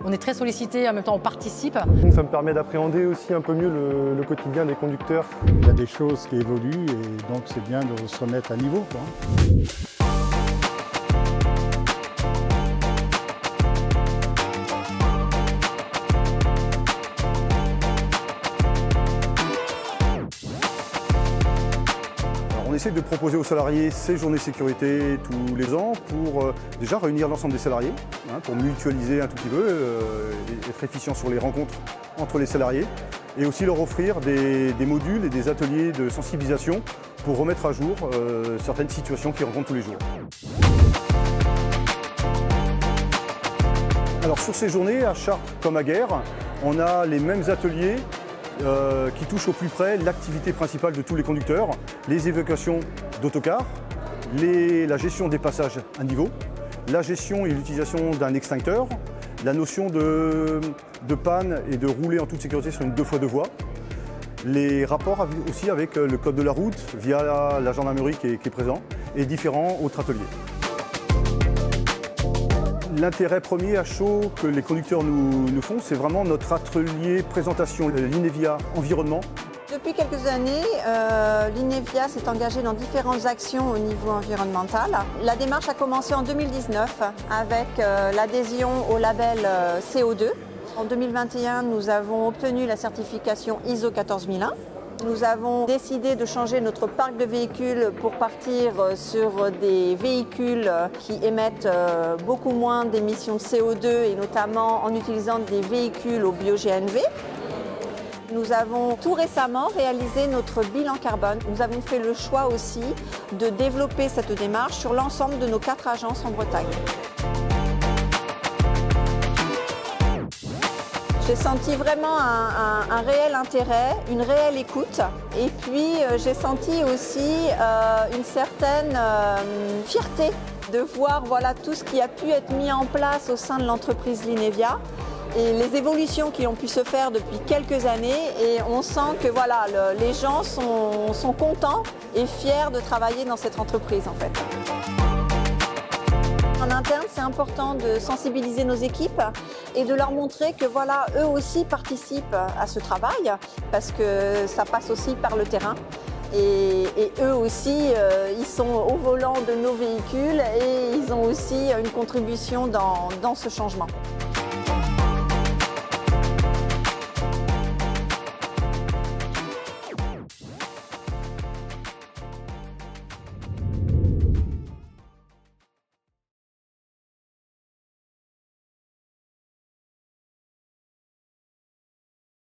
On est très sollicité, en même temps on participe. Ça me permet d'appréhender aussi un peu mieux le quotidien des conducteurs. Il y a des choses qui évoluent et donc c'est bien de se remettre à niveau, quoi. On essaie de proposer aux salariés ces journées sécurité tous les ans pour déjà réunir l'ensemble des salariés, pour mutualiser un tout petit peu, être efficient sur les rencontres entre les salariés et aussi leur offrir des modules et des ateliers de sensibilisation pour remettre à jour certaines situations qu'ils rencontrent tous les jours. Alors sur ces journées, à Chartres comme à Guères, on a les mêmes ateliers qui touchent au plus près l'activité principale de tous les conducteurs, les évacuations d'autocars, la gestion des passages à niveau, la gestion et l'utilisation d'un extincteur, la notion de panne et de rouler en toute sécurité sur une 2x2 voies, les rapports aussi avec le code de la route via la gendarmerie qui est présent et différents autres ateliers. L'intérêt premier à chaud que les conducteurs nous font, c'est vraiment notre atelier présentation l'Inevia Environnement. Depuis quelques années, l'Inevia s'est engagée dans différentes actions au niveau environnemental. La démarche a commencé en 2019 avec l'adhésion au label CO2. En 2021, nous avons obtenu la certification ISO 14001. Nous avons décidé de changer notre parc de véhicules pour partir sur des véhicules qui émettent beaucoup moins d'émissions de CO2 et notamment en utilisant des véhicules au bio-GNV. Nous avons tout récemment réalisé notre bilan carbone. Nous avons fait le choix aussi de développer cette démarche sur l'ensemble de nos 4 agences en Bretagne. J'ai senti vraiment un réel intérêt, une réelle écoute et puis j'ai senti aussi une certaine fierté de voir tout ce qui a pu être mis en place au sein de l'entreprise L'Inevia et les évolutions qui ont pu se faire depuis quelques années et on sent que les gens sont contents et fiers de travailler dans cette entreprise en fait. En interne, c'est important de sensibiliser nos équipes et de leur montrer que eux aussi participent à ce travail parce que ça passe aussi par le terrain. Et eux aussi, ils sont au volant de nos véhicules et ils ont aussi une contribution dans ce changement.